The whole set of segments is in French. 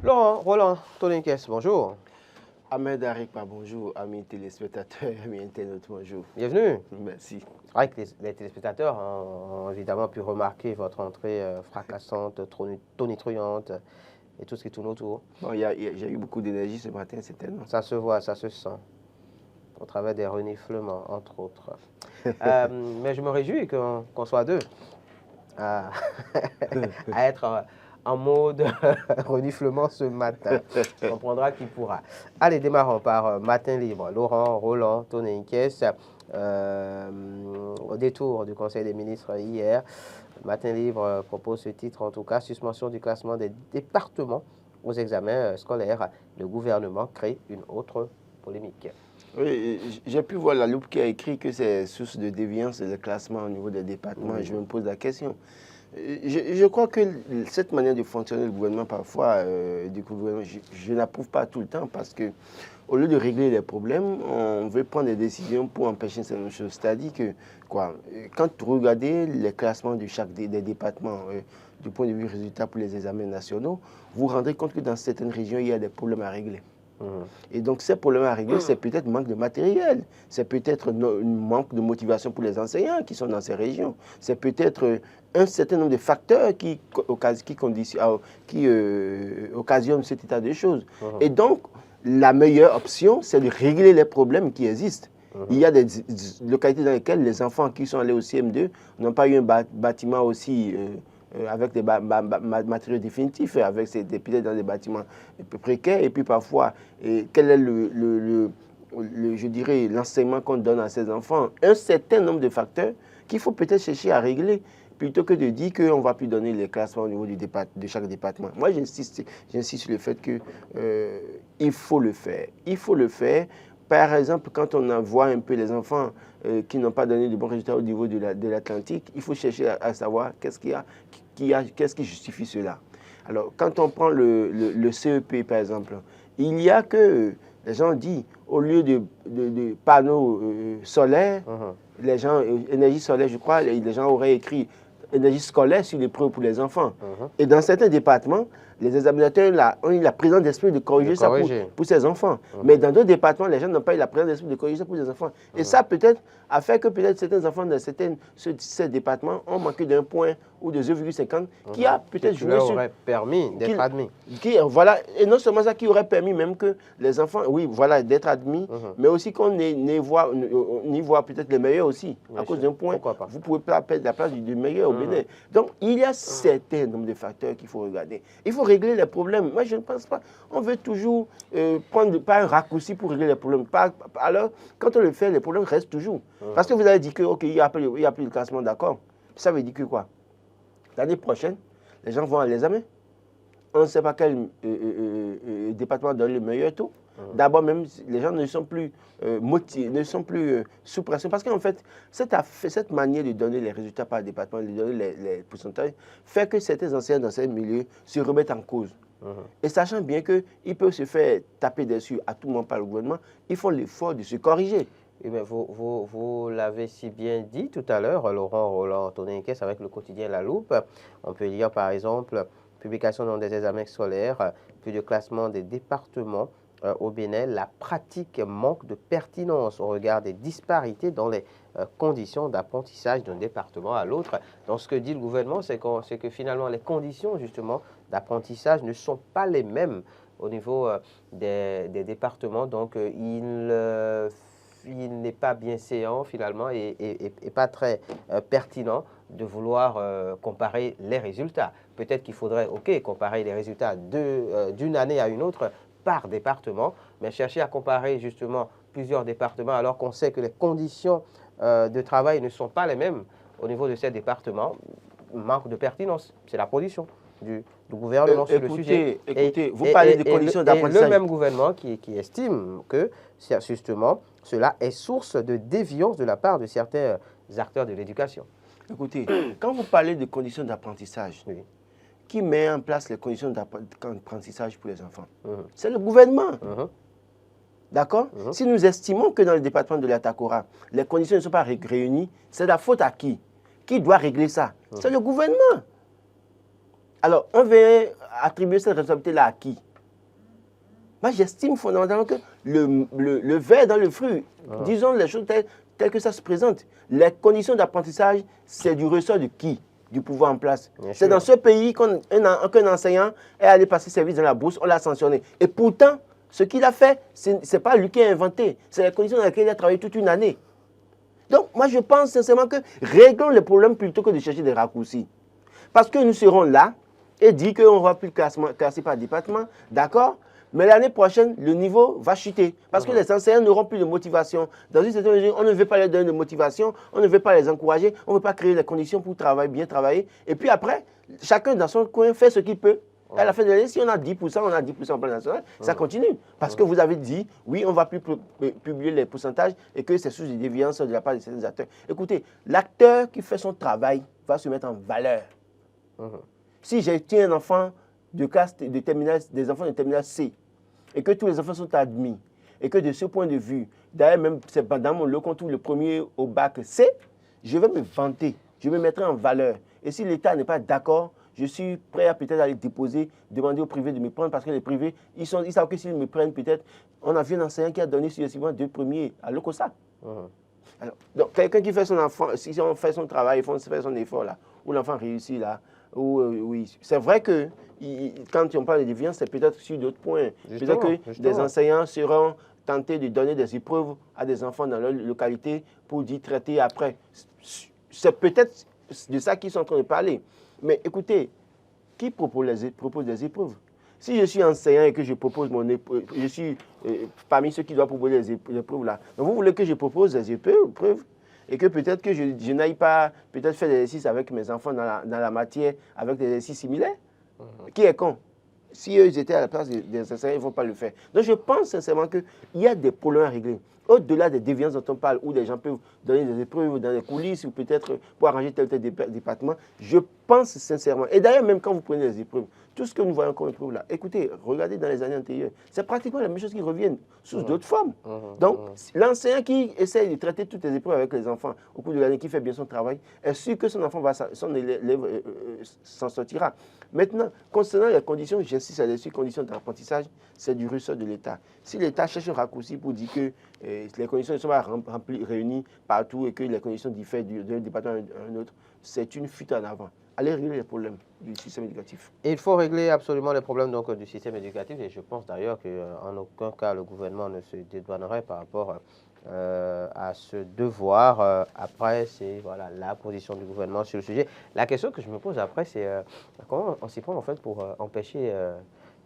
Laurent, Roland, Toninkès, bonjour. Ahmed Arikpa, bonjour. Amis téléspectateurs, amis internautes, bonjour. Bienvenue. Merci. Avec les téléspectateurs ont évidemment pu remarquer votre entrée fracassante, tonitruante et tout ce qui tourne autour. Bon, j'ai eu beaucoup d'énergie ce matin, c'est tellement. Ça se voit, ça se sent, au travers des reniflements, entre autres. Mais je me réjouis qu'on soit deux à, à être en mode reniflement ce matin. On comprendra qui pourra. Allez, démarrons par Matin Libre. Laurent, Roland, Toninkès, au détour du Conseil des ministres hier, Matin Libre propose ce titre, en tout cas, suspension du classement des départements aux examens scolaires. Le gouvernement crée une autre polémique. Oui, j'ai pu voir la loupe qui a écrit que c'est source de déviance le classement au niveau des départements. Oui. Je me pose la question. Je crois que cette manière de fonctionner du gouvernement, parfois, je n'approuve pas tout le temps parce que au lieu de régler les problèmes, on veut prendre des décisions pour empêcher certaines choses. C'est-à-dire que, quand vous regardez les classements de des départements, du point de vue résultat pour les examens nationaux, vous vous rendrez compte que dans certaines régions, il y a des problèmes à régler. Et donc, ces problèmes à régler, c'est peut-être manque de matériel, c'est peut-être un manque de motivation pour les enseignants qui sont dans ces régions, c'est peut-être un certain nombre de facteurs qui occasionnent cet état de choses. Et donc, la meilleure option, c'est de régler les problèmes qui existent. Il y a des localités dans lesquelles les enfants qui sont allés au CM2 n'ont pas eu un bâtiment aussi avec des matériaux définitifs, avec peut-être dans des bâtiments précaires, et puis parfois, quel est je dirais, l'enseignement qu'on donne à ces enfants, un certain nombre de facteurs qu'il faut peut-être chercher à régler, plutôt que de dire qu'on ne va plus donner les classements au niveau de chaque département. Moi, j'insiste sur le fait qu'il faut le faire. Il faut le faire. Par exemple, quand on voit un peu les enfants qui n'ont pas donné de bons résultats au niveau de l'Atlantique, il faut chercher à savoir qu'est-ce qui justifie cela. Alors, quand on prend le CEP, par exemple, il y a que, les gens disent, au lieu de panneaux solaires, les gens, énergie solaire, je crois, les gens auraient écrit énergie scolaire sur les preuves pour les enfants. Et dans certains départements, les examinateurs ont eu la présence d'esprit de corriger ça pour ces enfants. Mais dans d'autres départements, les gens n'ont pas eu la présence d'esprit de corriger ça pour les enfants. Et ça, peut-être, a fait que peut-être certains enfants dans ces départements ont manqué d'un point ou de 0,50 qui a peut-être joué sur... Qui aurait permis d'être admis. Voilà, et non seulement ça, qui aurait permis même que les enfants, oui, voilà, d'être admis, mais aussi qu'on y voit peut-être les meilleurs aussi. À cause d'un point, vous ne pouvez pas perdre la place du meilleur au Bénin. Donc, il y a certains nombre de facteurs qu'il faut regarder. Il faut régler les problèmes. Moi, je ne pense pas. On veut toujours prendre pas un raccourci pour régler les problèmes. Alors, quand on le fait, les problèmes restent toujours. Parce que vous avez dit que, OK, il n'y a plus le classement, d'accord. Ça veut dire que quoi? L'année prochaine, les gens vont à l'examen. On ne sait pas quel département donne le meilleur taux. D'abord, même, les gens ne sont plus motivés, ne sont plus sous pression. Parce qu'en fait, cette manière de donner les résultats par département, de donner les pourcentages, fait que certains enseignants dans ces milieux se remettent en cause. Et sachant bien qu'ils peuvent se faire taper dessus à tout moment par le gouvernement, ils font l'effort de se corriger. Eh bien, vous l'avez si bien dit tout à l'heure, Laurent Roland Toninkès, avec le quotidien La Loupe. On peut lire par exemple publication dans des examens scolaires, puis de classement des départements au Bénin. La pratique manque de pertinence au regard des disparités dans les conditions d'apprentissage d'un département à l'autre. Donc, ce que dit le gouvernement, c'est que finalement, les conditions justement d'apprentissage ne sont pas les mêmes au niveau des départements. Donc, il n'est pas bien séant finalement et pas très pertinent de vouloir comparer les résultats. Peut-être qu'il faudrait, comparer les résultats d'une année à une autre par département, mais chercher à comparer justement plusieurs départements alors qu'on sait que les conditions de travail ne sont pas les mêmes au niveau de ces départements, manque de pertinence. C'est la position du gouvernement sur le sujet. Écoutez, vous parlez de conditions d'apprentissage. Le même gouvernement qui estime que justement cela est source de déviance de la part de certains acteurs de l'éducation. Écoutez, quand vous parlez de conditions d'apprentissage, qui met en place les conditions d'apprentissage pour les enfants? C'est le gouvernement. D'accord? Si nous estimons que dans le département de l'Atakora, les conditions ne sont pas réunies, c'est la faute à qui? Qui doit régler ça? C'est le gouvernement. Alors, on veut attribuer cette responsabilité-là à qui? Moi, j'estime fondamentalement que le verre dans le fruit, disons les choses telles que ça se présente. Les conditions d'apprentissage, c'est du ressort de qui? Du pouvoir en place. C'est dans ce pays qu'un enseignant est allé passer service dans la bourse, on l'a sanctionné. Et pourtant, ce qu'il a fait, ce n'est pas lui qui a inventé. C'est les conditions dans lesquelles il a travaillé toute une année. Donc, moi, je pense sincèrement que réglons les problèmes plutôt que de chercher des raccourcis. Parce que nous serons là et dire qu'on ne va plus classer par département, d'accord? Mais l'année prochaine, le niveau va chuter. Parce que les enseignants n'auront plus de motivation. Dans une certaine mesure, on ne veut pas leur donner de motivation, on ne veut pas les encourager, on ne veut pas créer les conditions pour travailler, bien travailler. Et puis après, chacun dans son coin fait ce qu'il peut. À la fin de l'année, si on a 10%, on a 10% en plan national, ça continue. Parce que vous avez dit, oui, on ne va plus publier les pourcentages et que c'est sous des déviances de la part de certains acteurs. Écoutez, l'acteur qui fait son travail va se mettre en valeur. Si j'ai un enfant de classe de terminale, des enfants de terminale C, et que tous les enfants sont admis, et que de ce point de vue, d'ailleurs même c'est dans mon lot qu'on trouve le premier au bac C, je vais me vanter, je me mettrai en valeur. Et si l'État n'est pas d'accord, je suis prêt à peut-être aller déposer, demander au privé de me prendre, parce que les privés, ils savent que s'ils me prennent peut-être, on a vu un enseignant qui a donné successivement 2 premiers à l'OCOSA. Alors, donc quelqu'un qui fait son enfant, si on fait son travail, il fait son effort là, où l'enfant réussit là, oui, c'est vrai que quand on parle de déviance, c'est peut-être sur d'autres points. Peut-être que des enseignants seront tentés de donner des épreuves à des enfants dans leur localité pour d'y traiter après. C'est peut-être de ça qu'ils sont en train de parler. Mais écoutez, qui propose des épreuves? Si je suis enseignant et que je propose mon épreuve, je suis parmi ceux qui doivent proposer les épreuves là. Donc vous voulez que je propose des épreuves et que peut-être que je n'aille pas peut-être faire des exercices avec mes enfants dans la matière avec des exercices similaires? Qui est con? Si eux étaient à la place des enseignants, ils ne vont pas le faire. Donc je pense sincèrement qu'il y a des problèmes à régler. Au-delà des déviances dont on parle, où les gens peuvent donner des épreuves dans les coulisses ou peut-être pour arranger tel ou tel département, je pense sincèrement, et d'ailleurs même quand vous prenez les épreuves, tout ce que nous voyons comme épreuves là, écoutez, regardez dans les années antérieures, c'est pratiquement la même chose qui reviennent sous d'autres formes. Donc l'enseignant qui essaie de traiter toutes les épreuves avec les enfants au cours de l'année, qui fait bien son travail, est sûr que son élève s'en sortira. Maintenant, concernant les conditions, j'insiste là-dessus, conditions d'apprentissage, c'est du ressort de l'État. Si l'État cherche un raccourci pour dire que les conditions ne sont pas réunies partout et que les conditions diffèrent d'un département à un autre, c'est une fuite en avant. Allez régler les problèmes du système éducatif. Il faut régler absolument les problèmes donc, du système éducatif et je pense d'ailleurs qu'en aucun cas le gouvernement ne se dédouanerait par rapport à ce devoir. Après, c'est voilà, la position du gouvernement sur le sujet. La question que je me pose après, c'est comment on s'y prend en fait pour empêcher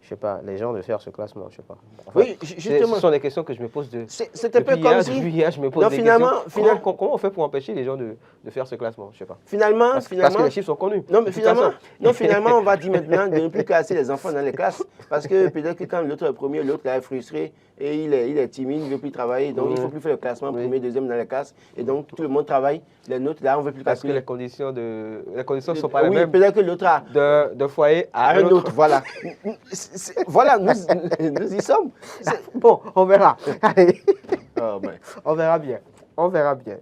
je sais pas, les gens de faire ce classement, je sais pas. Enfin, oui, justement. Ce sont des questions que je me pose c'est un peu comme si... Depuis hier, je me pose des questions. Comment on fait pour empêcher les gens de faire ce classement, je sais pas. Parce que les chiffres sont connus. Non, mais finalement, on va dire maintenant de ne plus classer les enfants dans les classes. Parce que peut-être que quand l'autre est premier, l'autre est frustré et il est timide, il ne veut plus travailler. Donc, il ne faut plus faire le classement premier, deuxième dans les classes. Et donc, tout le monde travaille. Les notes, là, on ne veut plus classer. Parce que les conditions ne sont pas les mêmes. Oui, peut-être que l'autre a... De foyer à un autre. Voilà. Voilà, nous y sommes. Bon, on verra. Allez. Oh, ben. On verra bien. On verra bien.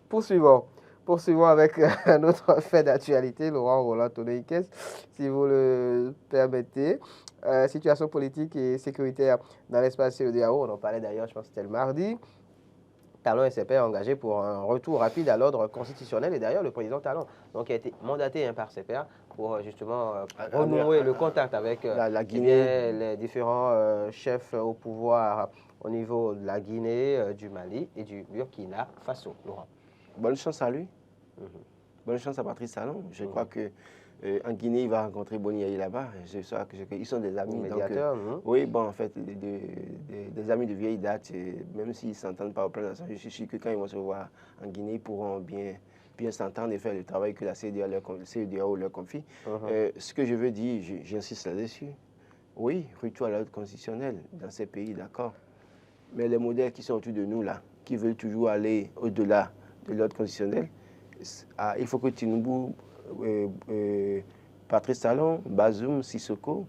Poursuivons avec un autre fait d'actualité, Laurent Roland Tonné-Ikes, si vous le permettez. Situation politique et sécuritaire dans l'espace CEDEAO, on en parlait d'ailleurs, je pense que c'était le mardi. Talon SCP est engagé pour un retour rapide à l'ordre constitutionnel et d'ailleurs le président Talon, donc, a été mandaté par CPA pour justement renouer le contact avec la Guinée, les différents chefs au pouvoir au niveau de la Guinée, du Mali et du Burkina Faso. Laurent. Bonne chance à lui. Bonne chance à Patrice Talon. Je crois que en Guinée, il va rencontrer Boni Yaye là-bas. Ils sont des amis. Oui, bon, en fait, des amis de vieille date, même s'ils ne s'entendent pas au plan national, je suis sûr que quand ils vont se voir en Guinée, ils pourront bien s'entendre et faire le travail que la CEDEAO leur confie. Ce que je veux dire, j'insiste là-dessus. Oui, retour à l'ordre constitutionnel dans ces pays, d'accord. Mais les modèles qui sont autour de nous, là, qui veulent toujours aller au-delà de l'ordre constitutionnel, il faut que Tinubu, Patrice Talon, Bazoum, Sissoko,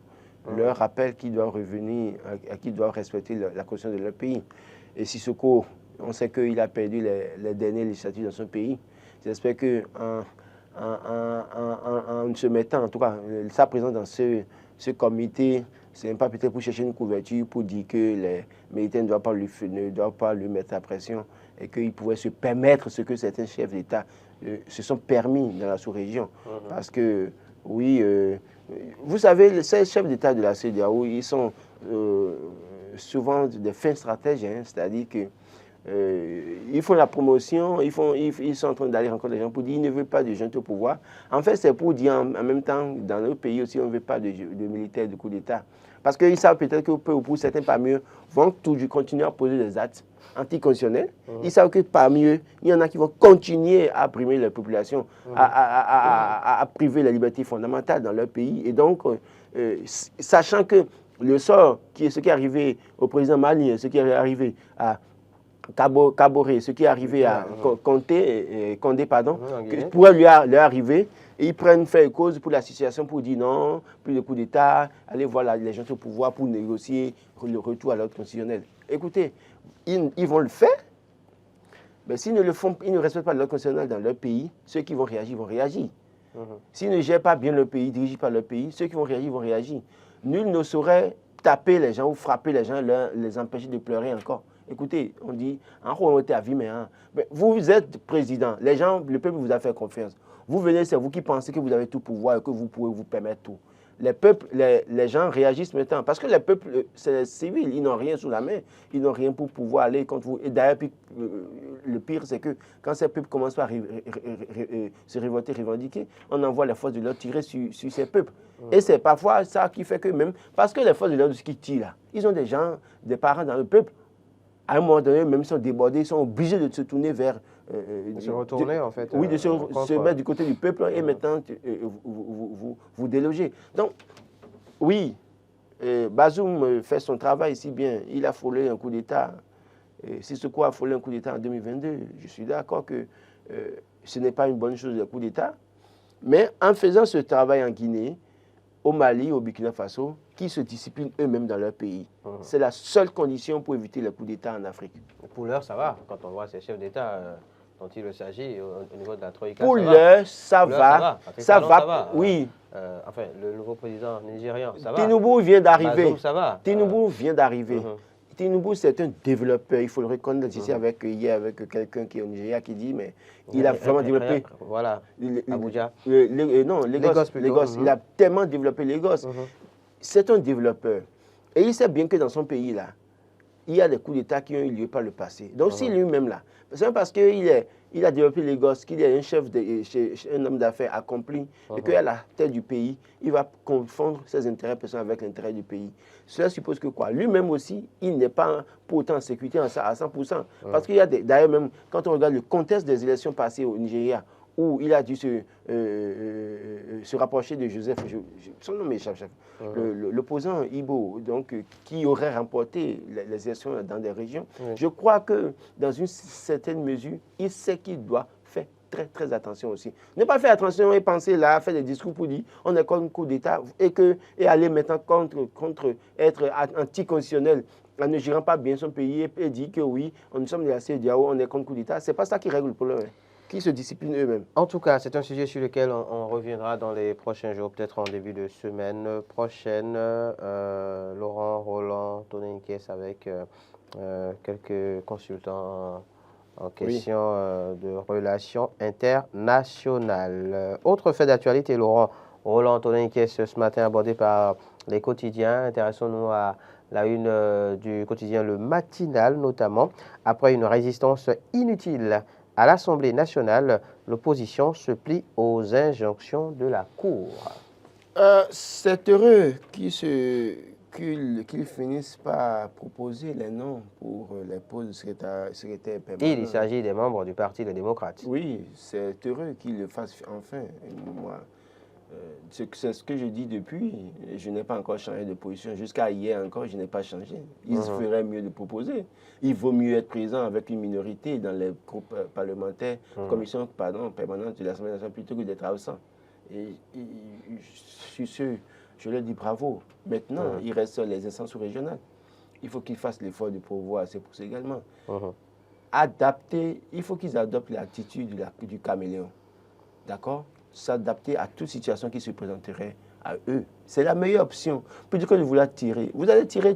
leur rappellent qu'ils doivent revenir, qu'ils doivent respecter la constitution de leur pays. Et Sissoko, on sait qu'il a perdu les dernières législatives dans son pays. J'espère qu'en se mettant, en tout cas, sa présence dans ce comité c'est même pas peut-être pour chercher une couverture, pour dire que les militaires ne doivent pas lui mettre la pression et qu'ils pouvaient se permettre ce que certains chefs d'État se sont permis dans la sous-région. Parce que, oui, vous savez, ces chefs d'État de la CEDEAO, ils sont souvent des fins stratèges, hein, c'est-à-dire que ils font la promotion, ils sont en train d'aller rencontrer les gens pour dire qu'ils ne veulent pas de jeunes au pouvoir. En fait, c'est pour dire en même temps, dans notre pays aussi, on ne veut pas de militaires de coup d'État. Parce qu'ils savent peut-être que pour certains parmi eux vont toujours continuer à poser des actes anticonstitutionnels. Ils savent que parmi eux, il y en a qui vont continuer à primer la population, à priver la liberté fondamentale dans leur pays. Et donc, sachant que le sort, ce qui est arrivé au président Mali, ce qui est arrivé à Kaboré, ce qui est arrivé à Condé, pourrait lui arriver, et ils prennent fait cause pour la situation pour dire non, plus de coup d'État, allez voir les gens au pouvoir pour négocier le retour à l'ordre constitutionnel. Écoutez, ils vont le faire, mais s'ils ne le font, ils ne respectent pas l'ordre constitutionnel dans leur pays, ceux qui vont réagir vont réagir. S'ils ne gèrent pas bien le pays, dirigent pas leur pays, ceux qui vont réagir vont réagir. Nul ne saurait taper les gens ou frapper les gens, les empêcher de pleurer encore. Écoutez, on dit, vous êtes président, les gens, le peuple vous a fait confiance. Vous venez, c'est vous qui pensez que vous avez tout pouvoir et que vous pouvez vous permettre tout. Les gens réagissent maintenant, parce que les peuples, c'est les civils, ils n'ont rien sous la main, ils n'ont rien pour pouvoir aller contre vous. Et d'ailleurs, le pire, c'est que quand ces peuples commencent à se révolter, revendiquer, on envoie les forces de l'ordre tirer sur ces peuples. Et c'est parfois ça qui fait que même, parce que les forces de l'ordre qui tirent là, ils ont des gens, des parents dans le peuple. À un moment donné, même ils sont débordés, ils sont obligés de se tourner vers... de se retourner, en fait. Oui, de se mettre du côté du peuple et maintenant vous déloger. Donc, oui, Bazoum fait son travail si bien. Il a frôlé un coup d'État. Sissoko a frôlé un coup d'État en 2022. Je suis d'accord que ce n'est pas une bonne chose, le coup d'État. Mais en faisant ce travail en Guinée, au Mali, au Burkina Faso, qui se disciplinent eux-mêmes dans leur pays. C'est la seule condition pour éviter le coup d'État en Afrique. Pour l'heure, ça va. Quand on voit ces chefs d'État dont il s'agit au niveau de la Troïka, pour l'heure, ça va. Ça va. Oui. Enfin, le nouveau président nigérian, ça va. Tinubu vient d'arriver. Bazoum, ça va. Tinubu vient d'arriver. Tinubu, c'est un développeur, il faut le reconnaître ici hier avec quelqu'un qui est au Nigeria qui dit, mais il a vraiment développé. Voilà, Abuja. Non, Lagos. Il a tellement développé Lagos. C'est un développeur. Et il sait bien que dans son pays, là, il y a des coups d'État qui ont eu lieu par le passé. Donc, si lui-même, là, c'est parce qu'il a développé Lagos, qu'il est un un homme d'affaires accompli, et qu'à la tête du pays, il va confondre ses intérêts personnels avec l'intérêt du pays. Cela suppose que quoi? Lui-même aussi, il n'est pas pour autant en sécurité à 100%. Parce qu'il y a d'ailleurs même, quand on regarde le contexte des élections passées au Nigeria, où il a dû se rapprocher de Joseph, son nom m'échappe, l'opposant Ibo, donc, qui aurait remporté les élections dans des régions. Je crois que, dans une certaine mesure, il sait qu'il doit faire très, très attention aussi. Ne pas faire attention et penser là, faire des discours pour dire on est contre un coup d'État et aller maintenant être anticonstitutionnel en ne gérant pas bien son pays et dire que oui, nous sommes de la CEDEAO, on est contre le coup d'État. Ce n'est pas ça qui règle le problème. Qui se disciplinent eux-mêmes. En tout cas, c'est un sujet sur lequel on reviendra dans les prochains jours, peut-être en début de semaine prochaine. Laurent Roland, Tony Nkes avec quelques consultants en question de relations internationales. Autre fait d'actualité, Laurent Roland, Tony Nkes, ce matin abordé par les quotidiens. Intéressons-nous à la une du quotidien Le Matinal, notamment, après une résistance inutile à l'Assemblée nationale, l'opposition se plie aux injonctions de la Cour. C'est heureux qu'ils finissent par proposer les noms pour les postes de secrétaire permanent. Il s'agit des membres du Parti des démocrates. Oui, c'est heureux qu'ils le fassent enfin. Moi, c'est ce que je dis depuis. Je n'ai pas encore changé de position. Jusqu'à hier encore, je n'ai pas changé. Il ferait mieux de proposer. Il vaut mieux être présent avec une minorité dans les groupes parlementaires, commissions permanentes de l'Assemblée nationale, plutôt que d'être absent. Et sur ce, je leur dis bravo. Maintenant, il reste les instances régionales. Il faut qu'ils fassent l'effort de pouvoir ces postes également. Adapter, il faut qu'ils adoptent l'attitude du caméléon. D'accord? S'adapter à toute situation qui se présenterait à eux. C'est la meilleure option. Plutôt que de vouloir tirer. Vous allez tirer.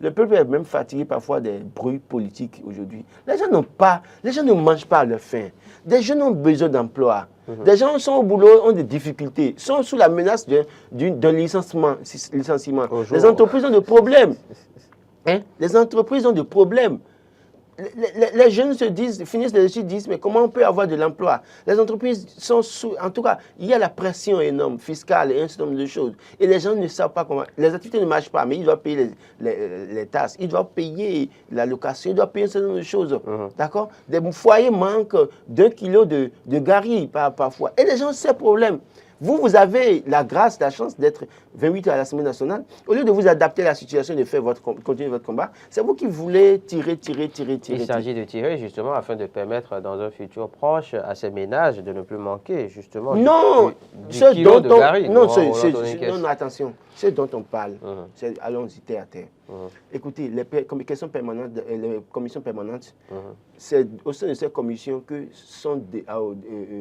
Le peuple est même fatigué parfois des bruits politiques aujourd'hui. Les gens ne mangent pas à leur faim. Des jeunes ont besoin d'emploi. Des gens sont au boulot, ont des difficultés, sont sous la menace d'un licenciement. Les entreprises ont des problèmes. Les entreprises ont des problèmes. Les jeunes finissent les études, disent, mais comment on peut avoir de l'emploi? Les entreprises sont en tout cas, il y a la pression énorme, fiscale et un certain nombre de choses. Et les gens ne savent pas comment, les activités ne marchent pas, mais ils doivent payer les taxes, ils doivent payer la location, ils doivent payer un certain nombre de choses. D'accord? Des foyers manquent d'1 kilo de gari parfois. Et les gens ont ces problèmes. Vous avez la grâce, la chance d'être 28 à l'Assemblée nationale. Au lieu de vous adapter à la situation et de continuer votre combat, c'est vous qui voulez tirer. Il s'agit de tirer justement afin de permettre dans un futur proche à ces ménages de ne plus manquer justement du kilo de gari. Non, attention, ce dont on parle, c'est allons-y terre à terre. Écoutez, les commissions permanentes, c'est au sein de ces commissions que sont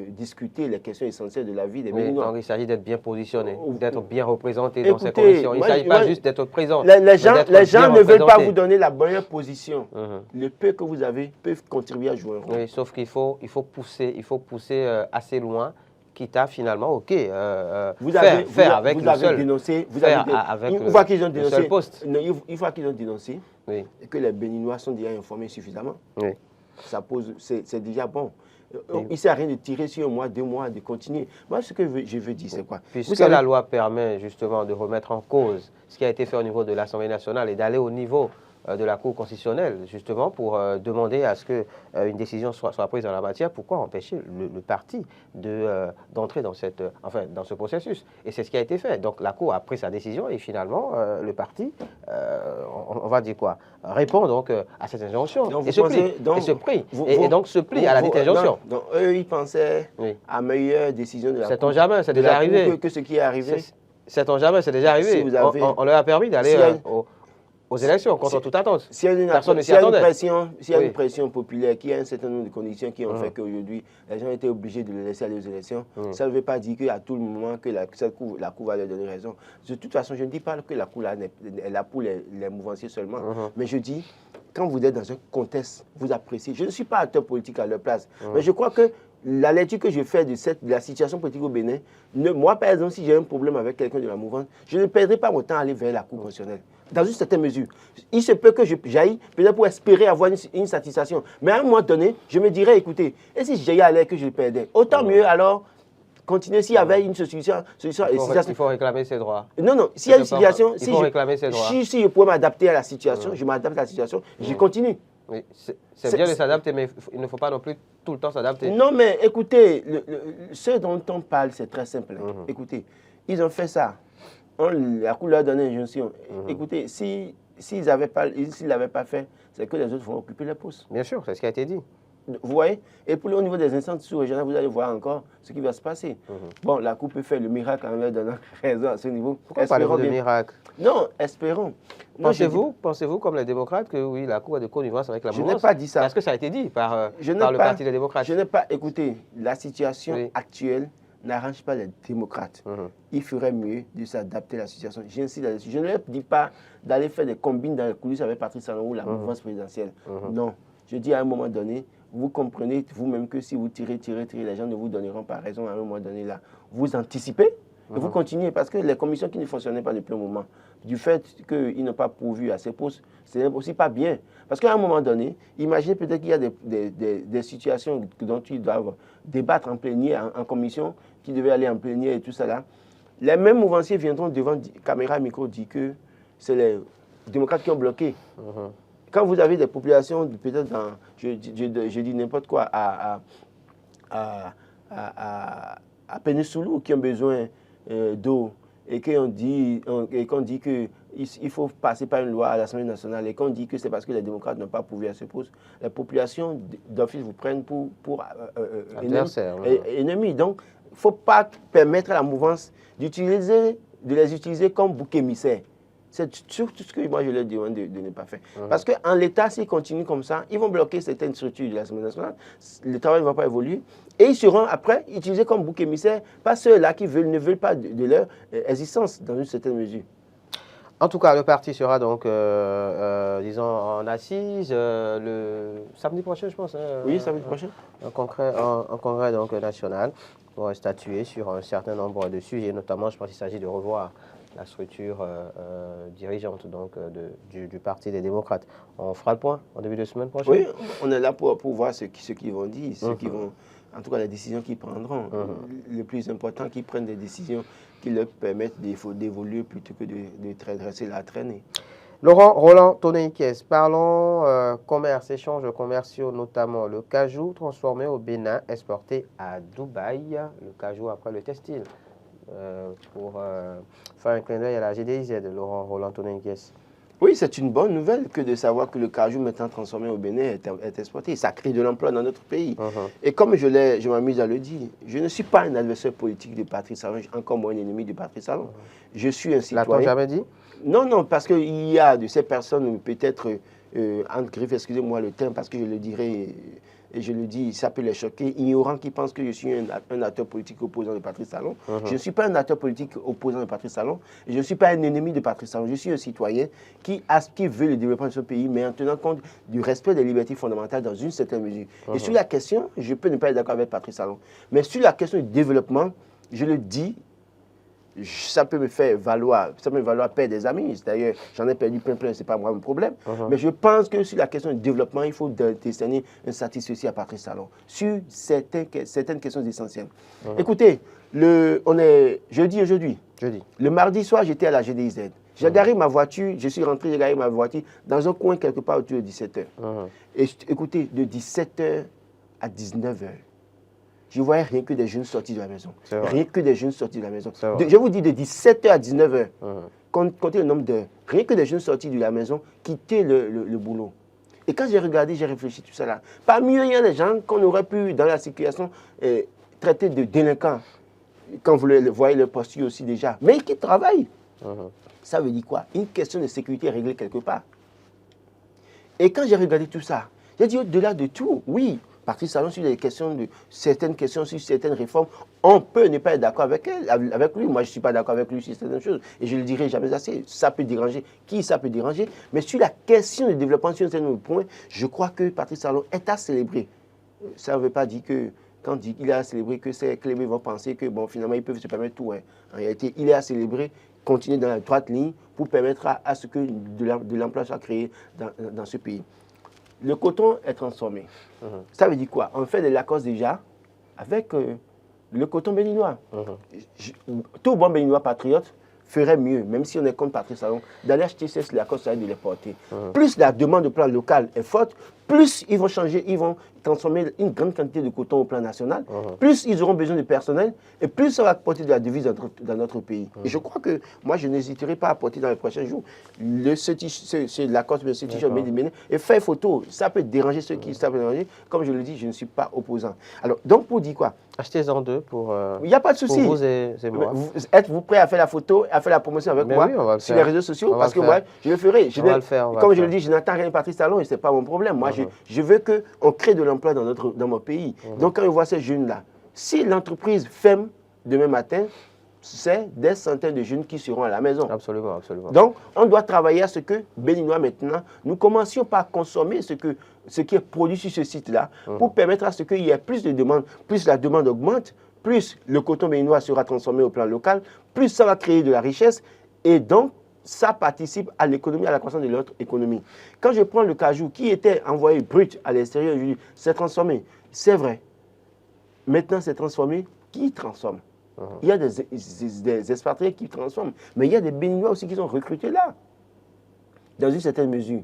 discutées les questions essentielles de la vie des Béninois. Donc il s'agit d'être bien positionné, d'être bien représenté dans ces commissions. Il ne s'agit pas juste d'être présent. Les gens ne veulent pas vous donner la bonne position. Le peu que vous avez peut contribuer à jouer un rôle. Oui, sauf qu'il faut pousser assez loin. Quitte à finalement, faire avec le seul poste. Une fois qu'ils ont dénoncé et que les Béninois sont déjà informés suffisamment, c'est déjà bon. Il ne sert à rien de tirer sur 1 mois, 2 mois, de continuer. Moi, ce que je veux dire, c'est quoi? Puisque la loi permet justement de remettre en cause ce qui a été fait au niveau de l'Assemblée nationale et d'aller au niveau de la Cour constitutionnelle, justement, pour demander à ce qu'une décision soit prise en la matière. Pourquoi empêcher le parti d'entrer dans ce processus? Et c'est ce qui a été fait. Donc la Cour a pris sa décision et finalement, le parti, on va dire quoi, répond donc à cette injonction et se plie à la dite injonction. Donc eux, ils pensaient à meilleure décision de la Cour. Sait-on jamais, c'est déjà arrivé. Que ce qui est arrivé. Sait-on jamais, c'est déjà arrivé. On leur a permis d'aller aux élections, contre toute attente. S'il y a une pression populaire, qu'il y a un certain nombre de conditions qui ont fait qu'aujourd'hui, les gens étaient obligés de les laisser aller aux élections, ça ne veut pas dire qu'à tout le moment, que la Cour va leur donner raison. De toute façon, je ne dis pas que la Cour est là pour les mouvanciers seulement, mais je dis, quand vous êtes dans un contexte, vous appréciez. Je ne suis pas acteur politique à leur place, mais je crois que la lecture que je fais de la situation politique au Bénin, moi, par exemple, si j'ai un problème avec quelqu'un de la mouvance, je ne perdrai pas mon temps à aller vers la Cour constitutionnelle. Dans une certaine mesure. Il se peut que j'aille peut-être pour espérer avoir une satisfaction. Mais à un moment donné, je me dirais, écoutez, et si j'y allais que je le perdais? Autant mieux alors continuer s'il y avait une solution. Il faut réclamer ses droits. Non, s'il y a une situation, il faut réclamer ses droits. Si je pouvais m'adapter à la situation, je m'adapte à la situation, je continue. Oui, c'est bien de s'adapter, mais il ne faut pas non plus tout le temps s'adapter. Non, mais écoutez, ce dont on parle, c'est très simple. Écoutez, ils ont fait ça. La Cour leur a donné une injonction. Écoutez, s'ils l'avaient pas fait, c'est que les autres vont occuper les postes. Bien sûr, c'est ce qui a été dit. Vous voyez? Et au niveau des instances sous-régionales, vous allez voir encore ce qui va se passer. Bon, la Cour peut faire le miracle en leur donnant raison à ce niveau. Pourquoi parlez-vous de miracle? Non, espérons. Pensez-vous, comme les démocrates, que oui, la Cour a de connivence avec la mouvance? Je n'ai pas dit ça. Est-ce que ça a été dit par le Parti des démocrates? Je n'ai pas écouté. La situation actuelle n'arrange pas les démocrates. Il ferait mieux de s'adapter à la situation. J'insiste là-dessus. Je ne leur dis pas d'aller faire des combines dans les coulisses avec Patrice Talon ou la mouvance présidentielle. Non. Je dis à un moment donné, vous comprenez vous-même que si vous tirez, les gens ne vous donneront pas raison à un moment donné là. Vous anticipez et vous continuez parce que les commissions qui ne fonctionnaient pas depuis un moment, du fait qu'ils n'ont pas pourvu à ces postes, c'est aussi pas bien. Parce qu'à un moment donné, imaginez peut-être qu'il y a des situations dont ils doivent débattre en plénière, en commission, qui devaient aller en plénière et tout ça là. Les mêmes mouvanciers viendront devant caméra et micro dire que c'est les démocrates qui ont bloqué. Quand vous avez des populations, peut-être dans, je dis n'importe quoi, à Pénésoulou qui ont besoin d'eau et qu'on dit qu'il faut passer par une loi à l'Assemblée nationale et qu'on dit que c'est parce que les démocrates n'ont pas pourvu à ce poste, les populations d'office vous prennent pour ennemis. Donc, il ne faut pas permettre à la mouvance de les utiliser comme bouc émissaire. C'est surtout ce que moi je leur demande de ne pas faire. Parce qu'en l'état, s'ils continuent comme ça, ils vont bloquer certaines structures de l'Assemblée nationale, le travail ne va pas évoluer, et ils seront après utilisés comme bouc émissaire par ceux-là qui ne veulent pas de leur existence dans une certaine mesure. En tout cas, le parti sera donc, disons, en assise le samedi prochain, je pense. Oui, samedi prochain. Un congrès donc, national pour statuer sur un certain nombre de sujets, notamment, je pense qu'il s'agit de revoir la structure dirigeante donc, du Parti des démocrates. On fera le point en début de semaine prochaine. Oui, on est là pour voir ce qu'ils vont dire, qui vont, en tout cas les décisions qu'ils prendront. Le plus important, qu'ils prennent des décisions qui leur permettent d'évoluer plutôt que de dresser la traînée. Laurent Roland Tonneikes, parlons commerce, échanges commerciaux, notamment le cajou transformé au Bénin, exporté à Dubaï, le cajou après le textile. Pour faire un clin d'œil à la GDIZ de Laurent Roland Tonneikes. Oui, c'est une bonne nouvelle que de savoir que le cajou maintenant transformé au Bénin est exporté. Ça crée de l'emploi dans notre pays. Et comme je m'amuse à le dire, je ne suis pas un adversaire politique de Patrice Talon, encore moins un ennemi de Patrice Talon. Je suis un citoyen. L'a-t-on jamais dit? Non, parce qu'il y a de ces personnes, peut-être, entre griffes, excusez-moi le terme, parce que je le dirais, et je le dis, ça peut les choquer, ignorants qui pensent que je suis un acteur politique opposant de Patrice Talon. Je ne suis pas un acteur politique opposant de Patrice Talon, et je ne suis pas un ennemi de Patrice Talon. Je suis un citoyen qui veut le développement de ce pays, mais en tenant compte du respect des libertés fondamentales dans une certaine mesure. Et sur la question, je peux ne pas être d'accord avec Patrice Talon, mais sur la question du développement, je le dis, ça peut me faire valoir, perdre des amis. D'ailleurs, j'en ai perdu plein, c'est pas moi mon problème. Mais je pense que sur la question du développement, il faut décerner un satisfait à Patrice Talon sur certaines questions essentielles. Écoutez, jeudi aujourd'hui. Le mardi soir, j'étais à la GDIZ. J'ai garé ma voiture, je suis rentré, j'ai garé ma voiture dans un coin quelque part autour de 17h. Et écoutez, de 17h à 19h. Je ne voyais rien que des jeunes sortis de la maison. Rien que des jeunes sortis de la maison. Je vous dis de 17h à 19h, comptez le nombre d'heures. Rien que des jeunes sortis de la maison, quitter le boulot. Et quand j'ai regardé, j'ai réfléchi tout ça là. Parmi eux, il y a des gens qu'on aurait pu, dans la situation, traiter de délinquants. Quand vous le voyez, le posture aussi déjà. Mais qui travaillent. Ça veut dire quoi? Une question de sécurité est réglée quelque part. Et quand j'ai regardé tout ça, j'ai dit au-delà de tout, oui, Patrice Talon sur certaines questions, sur certaines réformes, on peut ne pas être d'accord avec lui. Moi, je ne suis pas d'accord avec lui sur certaines choses. Et je ne le dirai jamais assez. Ça peut déranger. Qui ça peut déranger? Mais sur la question du développement sur un certain point, je crois que Patrice Talon est à célébrer. Ça ne veut pas dire que, quand il est à célébrer, que ces clébés vont penser que, bon, finalement, ils peuvent se permettre tout. Hein. En réalité, il est à célébrer, continuer dans la droite ligne pour permettre à ce que de l'emploi soit créé dans ce pays. Le coton est transformé. Ça veut dire quoi? On fait des Lacoste déjà avec le coton béninois. Tout bon béninois patriote ferait mieux, même si on est contre Patrice Talon, d'aller acheter ces Lacoste et de les porter. Plus la demande de plan local est forte, plus ils vont changer, ils vont transformer une grande quantité de coton au plan national, plus ils auront besoin de personnel, et plus ça va apporter de la devise dans notre pays. Et je crois que moi, je n'hésiterai pas à apporter dans les prochains jours ce Lacoste, ce t-shirt Made in Benin, et faire photo. Ça peut déranger ceux qui savent déranger. Comme je le dis, je ne suis pas opposant. Alors, donc pour dire quoi? Achetez-en deux pour. Il n'y a pas de souci. Pour vous et moi. Êtes-vous prêt à faire la photo, à faire la promotion avec moi sur les réseaux sociaux? Parce que moi, je le ferai. Comme je le dis, je n'attends rien de Patrice Talon et ce n'est pas mon problème. Moi, je veux qu'on crée de l'emploi dans mon pays. Donc, quand je vois ces jeunes-là, si l'entreprise ferme demain matin, c'est des centaines de jeunes qui seront à la maison. Absolument, absolument. Donc, on doit travailler à ce que, Béninois maintenant, nous commencions par consommer ce qui est produit sur ce site-là pour permettre à ce qu'il y ait plus de demandes, plus la demande augmente, plus le coton béninois sera transformé au plan local, plus ça va créer de la richesse et donc, ça participe à l'économie, à la croissance de notre économie. Quand je prends le cajou qui était envoyé brut à l'extérieur, je dis, c'est transformé. C'est vrai. Maintenant, c'est transformé. Qui transforme? Il y a des expatriés qui transforment. Mais il y a des Béninois aussi qui sont recrutés là. Dans une certaine mesure.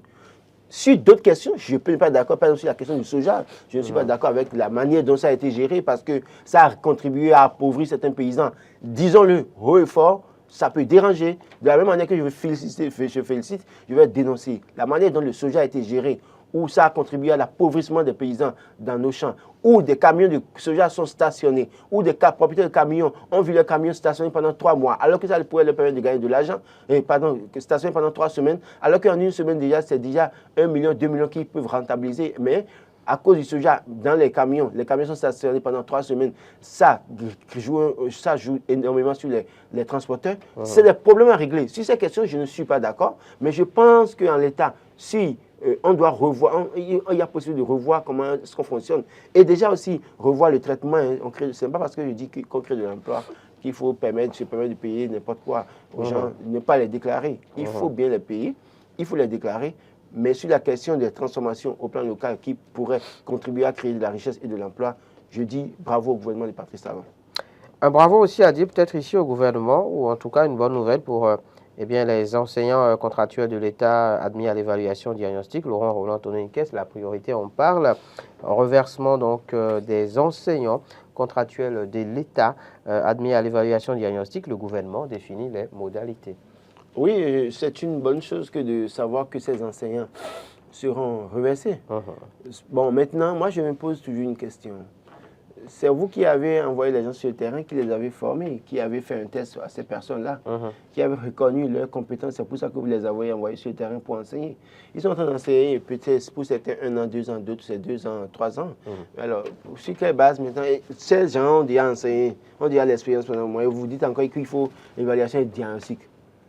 Sur d'autres questions, je ne peux pas être d'accord. Par exemple, sur la question du soja, je ne suis pas d'accord avec la manière dont ça a été géré parce que ça a contribué à appauvrir certains paysans. Disons-le haut et fort. Ça peut déranger. De la même manière que je félicite, je vais dénoncer la manière dont le soja a été géré où ça a contribué à l'appauvrissement des paysans dans nos champs, où des camions de soja sont stationnés, où des propriétaires de camions ont vu leurs camions stationnés pendant 3 mois, alors que ça pourrait leur permettre de gagner de l'argent, stationnés pendant 3 semaines, alors qu'en une semaine déjà, c'est déjà 1 million, 2 millions qu'ils peuvent rentabiliser, mais à cause du soja dans les camions sont stationnés pendant 3 semaines, ça joue énormément sur les transporteurs. C'est des problèmes à régler. Sur ces questions, je ne suis pas d'accord, mais je pense qu'en l'état, si on doit revoir, il y a possibilité de revoir comment est-ce qu'on fonctionne. Et déjà aussi, revoir le traitement. Ce n'est pas parce que je dis qu'on crée de l'emploi qu'il faut se permettre de payer n'importe quoi aux gens, ne pas les déclarer. Il faut bien les payer, il faut les déclarer. Mais sur la question des transformations au plan local qui pourraient contribuer à créer de la richesse et de l'emploi, je dis bravo au gouvernement de Patrice Talon. Un bravo aussi à dire peut-être ici au gouvernement, ou en tout cas une bonne nouvelle pour les enseignants contractuels de l'État admis à l'évaluation diagnostique. Laurent Roland Tononiquès, la priorité, on parle reversement donc des enseignants contractuels de l'État admis à l'évaluation diagnostique. Le gouvernement définit les modalités. Oui, c'est une bonne chose que de savoir que ces enseignants seront reversés. Bon, maintenant, moi, je me pose toujours une question. C'est vous qui avez envoyé les gens sur le terrain, qui les avez formés, qui avez fait un test à ces personnes-là, qui avez reconnu leurs compétences. C'est pour ça que vous les avez envoyés sur le terrain pour enseigner. Ils sont en train d'enseigner peut-être pour certains 1 an, 2 ans, d'autres c'est 2 ans, 3 ans. Alors, sur quelle base maintenant, ces gens ont déjà enseigné, ont déjà l'expérience pendant moi, et vous dites encore qu'il faut évaluation et diagnostic.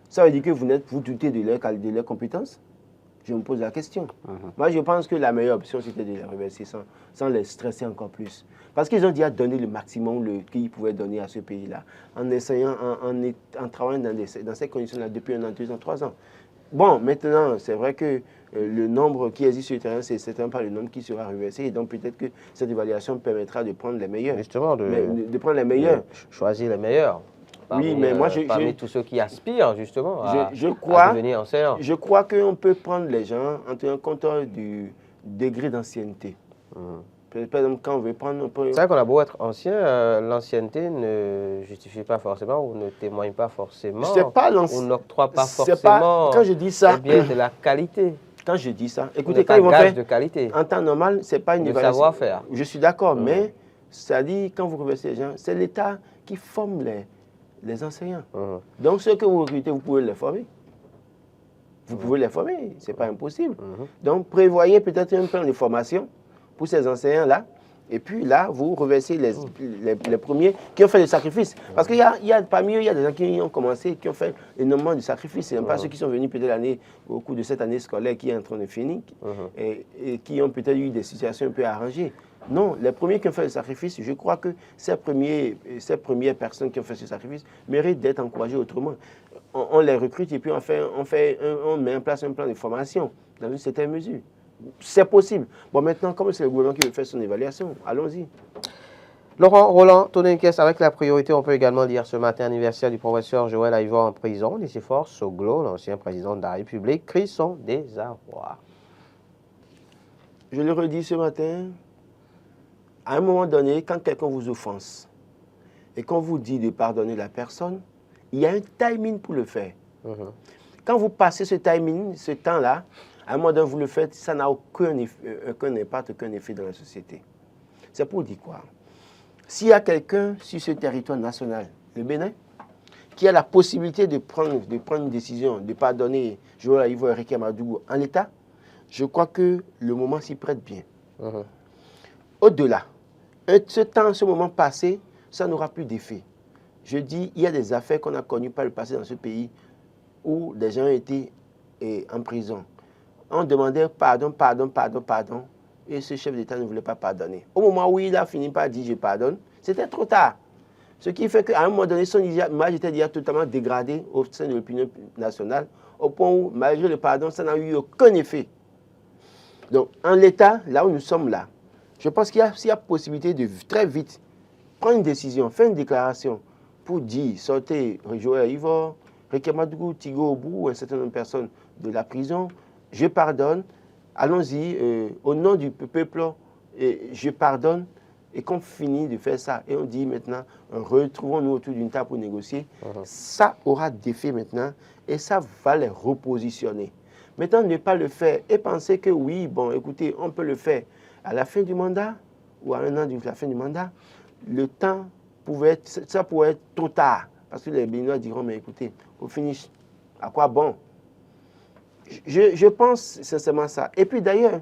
Ça veut dire que vous doutez de leurs compétences? Je me pose la question. Moi, je pense que la meilleure option, c'était de les reverser sans les stresser encore plus. Parce qu'ils ont déjà donné le maximum qu'ils pouvaient donner à ce pays-là, en essayant, en travaillant dans ces conditions-là depuis 1 an, 2 ans, 3 ans. Bon, maintenant, c'est vrai que le nombre qui existe sur le terrain, c'est certainement pas le nombre qui sera reversé. Et donc, peut-être que cette évaluation permettra de prendre les meilleurs. Justement, de prendre les meilleurs. Choisir les meilleurs. Oui, mais moi, parmi tous ceux qui aspirent justement à devenir enseignant. Je crois qu'on peut prendre les gens en tenant compte du degré d'ancienneté. Par exemple, quand on veut prendre... C'est vrai qu'on a beau être ancien, l'ancienneté ne justifie pas forcément ou ne témoigne pas forcément. Ou n'octroie pas forcément quand je dis ça, bien de la qualité. Quand je dis ça, écoutez, quand ils vont faire... de qualité. En temps normal, ce n'est pas une évaluation. Savoir-faire. Je suis d'accord, mais ça dit, quand vous reversez les gens, c'est l'État qui forme les enseignants. Donc, ceux que vous recrutez, vous pouvez les former. Vous pouvez les former, ce n'est pas impossible. Donc, prévoyez peut-être un plan de formation pour ces enseignants-là. Et puis là, vous reversez les premiers qui ont fait le sacrifice. Parce que parmi eux, il y a des gens qui ont commencé, qui ont fait énormément de sacrifices. Ce n'est pas ceux qui sont venus peut-être au cours de cette année scolaire qui est en train de finir et qui ont peut-être eu des situations un peu arrangées. Non, les premiers qui ont fait le sacrifice, je crois que ces premières personnes qui ont fait ce sacrifice méritent d'être encouragées autrement. On les recrute et puis on met en place un plan de formation dans une certaine mesure. C'est possible. Bon, maintenant, comme c'est le gouvernement qui veut faire son évaluation, allons-y. Laurent Roland Tononiquès, avec la priorité, on peut également dire ce matin anniversaire du professeur Joël Aïvor en prison. Nicéphore Soglo, l'ancien président de la République, crie son désarroi. Je le redis ce matin, à un moment donné, quand quelqu'un vous offense et qu'on vous dit de pardonner la personne, il y a un timing pour le faire. Quand vous passez ce timing, ce temps-là, à un moment donné, vous le faites, ça n'a aucun impact, aucun effet dans la société. C'est pour dire quoi? S'il y a quelqu'un sur ce territoire national, le Bénin, qui a la possibilité de prendre une décision, de pardonner Joël Aïvor et Ricky Amadougou en l'état, je crois que le moment s'y prête bien. Au-delà, ce moment passé, ça n'aura plus d'effet. Je dis, il y a des affaires qu'on a connues par le passé dans ce pays où des gens étaient en prison. On demandait pardon, et ce chef d'État ne voulait pas pardonner. Au moment où il a fini par dire je pardonne, c'était trop tard. Ce qui fait qu'à un moment donné, son image était déjà totalement dégradée au sein de l'opinion nationale, au point où, malgré le pardon, ça n'a eu aucun effet. Donc, en l'état, là où nous sommes là, je pense qu'il y a possibilité de très vite prendre une décision, faire une déclaration pour dire sortez Joël Aïvor, Ricky Amadougou, Tigo Obou, un certain nombre de personnes de la prison, je pardonne, allons-y, au nom du peuple, je pardonne, et qu'on finit de faire ça, et on dit maintenant, retrouvons-nous autour d'une table pour négocier, ça aura d'effet maintenant, et ça va les repositionner. Maintenant, ne pas le faire et penser que oui, bon, écoutez, on peut le faire à la fin du mandat ou à un an de la fin du mandat, le temps ça pourrait être trop tard. Parce que les Béninois diront, mais écoutez, au finish, à quoi bon? Je pense sincèrement ça. Et puis d'ailleurs,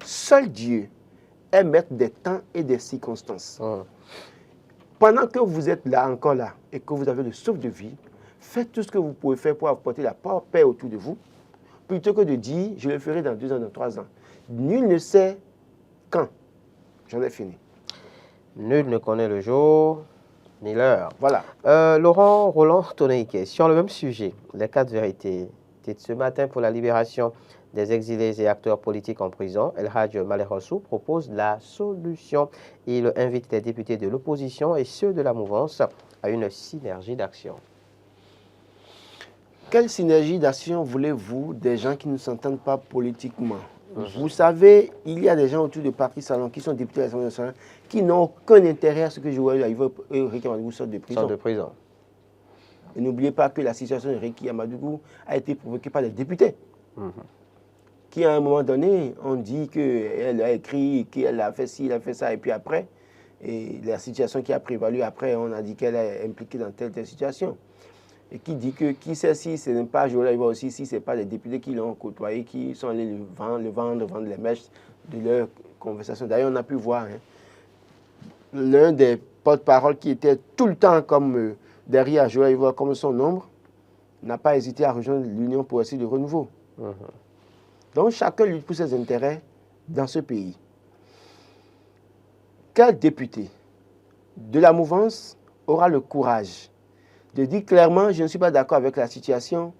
seul Dieu est maître des temps et des circonstances. Pendant que vous êtes là, encore là, et que vous avez le souffle de vie, faites tout ce que vous pouvez faire pour apporter la paix autour de vous, plutôt que de dire, je le ferai dans 2 ans, dans 3 ans. Nul ne sait quand. J'en ai fini. Nul ne connaît le jour ni l'heure. Voilà. Laurent Roland Toneike, sur le même sujet, les 4 vérités. Ce matin, pour la libération des exilés et acteurs politiques en prison, El Hadj Maleh Rossou propose la solution. Il invite les députés de l'opposition et ceux de la mouvance à une synergie d'action. Quelle synergie d'action voulez-vous des gens qui ne s'entendent pas politiquement? Vous savez, il y a des gens autour de Patrice Talon qui sont députés à l'Assemblée nationale qui n'ont aucun intérêt à ce que Joël Aïvo et Réki Amadougou sortent de prison. Et n'oubliez pas que la situation de Réki Amadougou a été provoquée par des députés. Qui à un moment donné, on dit qu'elle a écrit, qu'elle a fait ci, elle a fait ça, et puis après, et la situation qui a prévalu après, on a dit qu'elle est impliquée dans telle situation. Et qui dit que qui sait si ce n'est pas Joël Aïvo aussi, si ce n'est pas les députés qui l'ont côtoyé, qui sont allés vendre les mèches de leur conversation. D'ailleurs, on a pu voir l'un des porte-parole qui était tout le temps comme derrière Joël Aïvo, comme son ombre, n'a pas hésité à rejoindre l'Union progressiste de renouveau. Donc, chacun lutte pour ses intérêts dans ce pays. Quel député de la mouvance aura le courage de dire clairement, je ne suis pas d'accord avec la situation,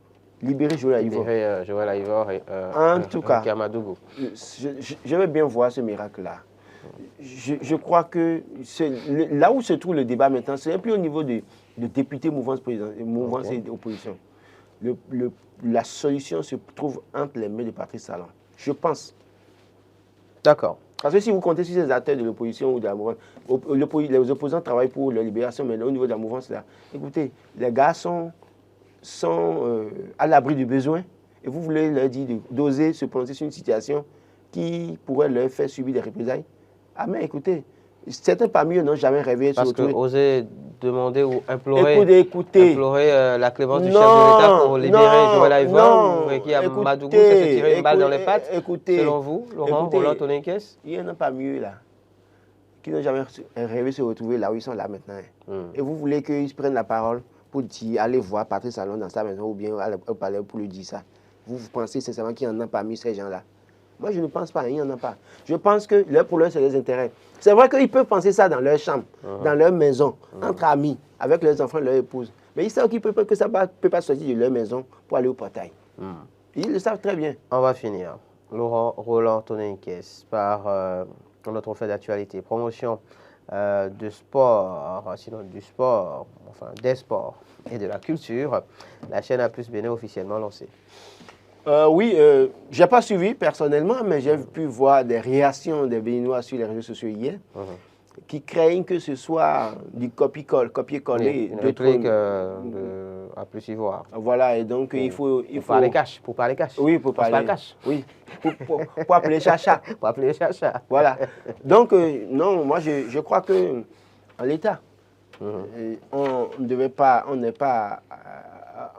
libérer Joël Aïvo. Libérer Joël Aïvo et en tout cas, Amadougou. Je veux bien voir ce miracle-là. Je crois que là où se trouve le débat maintenant, ce n'est plus au niveau de députés mouvance et opposition. La solution se trouve entre les mains de Patrice Talon. Je pense. D'accord. Parce que si vous comptez sur ces acteurs de l'opposition ou de la mouvance, les opposants travaillent pour leur libération, mais au niveau de la mouvance, là, écoutez, les gars sont à l'abri du besoin et vous voulez leur dire d'oser se prononcer sur une situation qui pourrait leur faire subir des représailles. Ah mais écoutez, certains parmi eux n'ont jamais rêvé de se retrouver. Parce que oser demander ou implorer, la clémence du chef de l'État pour libérer Joël Aïvo ou Réki Amadougou, c'est se tirer une balle dans les pattes, selon vous, Laurent Roland Toneike? Il y en a pas mieux là, qui n'ont jamais rêvé de se retrouver là où ils sont là maintenant. Et vous voulez qu'ils prennent la parole pour dire, allez voir Patrice Talon dans sa maison ou bien au palais pour lui dire ça. Vous pensez sincèrement qu'il y en a parmi ces gens-là? Moi, je ne pense pas, il n'y en a pas. Je pense que leur problème, c'est les intérêts. C'est vrai qu'ils peuvent penser ça dans leur chambre, dans leur maison, entre amis, avec leurs enfants, leur épouse. Mais ils savent que ça ne peut pas sortir de leur maison pour aller au portail. Ils le savent très bien. On va finir. Laurent Roland Toneike, par notre fait d'actualité. Promotion de sport, sinon du sport, enfin des sports et de la culture. La chaîne A+ Bénin officiellement lancée. Oui, je n'ai pas suivi personnellement, mais j'ai pu voir des réactions des Béninois sur les réseaux sociaux hier qui craignent que ce soit du copier-coller. Une réplique de A+ Ivoire. Voilà, et donc il faut parler cash, pour parler cash. Oui, pour parler cash. Oui, pour appeler chacha. Pour appeler chacha. Voilà. Donc, non, moi je crois que en l'État,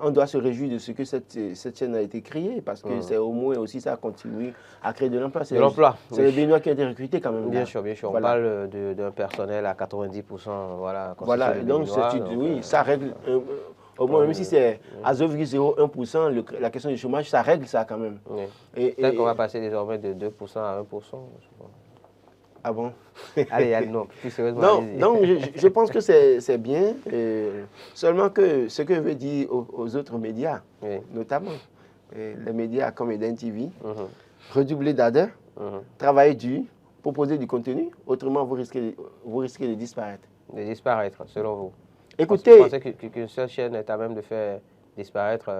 on doit se réjouir de ce que cette chaîne a été créée, parce que c'est au moins aussi ça continue à créer de l'emploi. C'est les Béninois qui ont été recrutés quand même. Bien sûr, bien sûr. Voilà. On parle d'un personnel à 90%. Voilà, donc oui, ça règle, au moins même si c'est à 0,01%, la question du chômage, ça règle ça quand même. Peut-être qu'on va passer désormais de 2% à 1%. Ah bon? Allez, non, plus sérieusement. Donc, je pense que c'est bien. Seulement que ce que je veux dire aux autres médias, notamment les médias comme Eden TV, redoubler d'ardeur, travailler dur, proposer du contenu, autrement vous risquez de disparaître. De disparaître, selon vous? Écoutez, vous pensez qu'une seule chaîne est à même de faire disparaître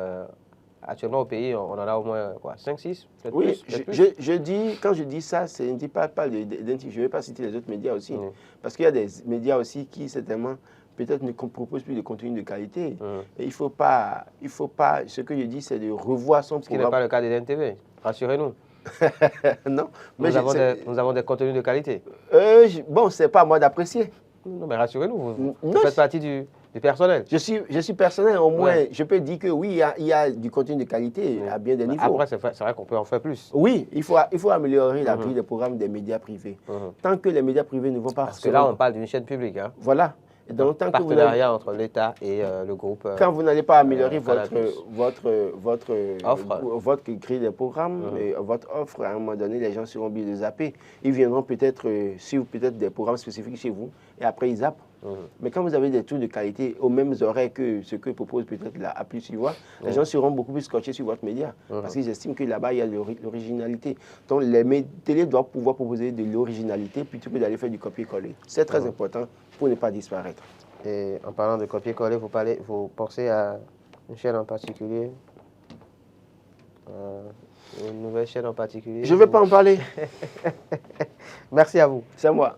actuellement au pays, on en a au moins 5, 6, peut-être oui, plus. Je dis, quand je dis ça, je ne dis pas je ne vais pas citer les autres médias aussi. Parce qu'il y a des médias aussi qui, certainement, peut-être ne propose plus de contenu de qualité. Et il faut pas, ce que je dis, c'est de revoir son Ce qui n'est pas le cas de DNTV, rassurez-nous. Non, mais nous avons des contenus de qualité. Bon, c'est pas à moi d'apprécier. Non, mais rassurez-nous, vous faites partie du personnel. Je suis personnel, au moins, je peux dire que oui, il y a du contenu de qualité à bien des niveaux. Après, c'est vrai qu'on peut en faire plus. Oui, il faut améliorer la grille des programmes des médias privés. Tant que les médias privés ne vont pas... Parce que là, on parle d'une chaîne publique. Hein. Voilà. Et donc, tant partenariat entre l'État et le groupe. Quand vous n'allez pas améliorer votre grille des programmes, votre offre, à un moment donné, les gens seront obligés de zapper. Ils viendront peut-être suivre des programmes spécifiques chez vous et après ils zappent. Mais quand vous avez des tours de qualité aux mêmes horaires que ce que propose peut-être la appli suivante, les gens seront beaucoup plus scotchés sur votre média. Parce qu'ils estiment que là-bas, il y a l'originalité. Donc, les télés doivent pouvoir proposer de l'originalité plutôt que d'aller faire du copier-coller. C'est très important pour ne pas disparaître. Et en parlant de copier-coller, vous pensez à une chaîne en particulier, une nouvelle chaîne en particulier? Je ne vais pas en parler. Merci à vous. C'est moi.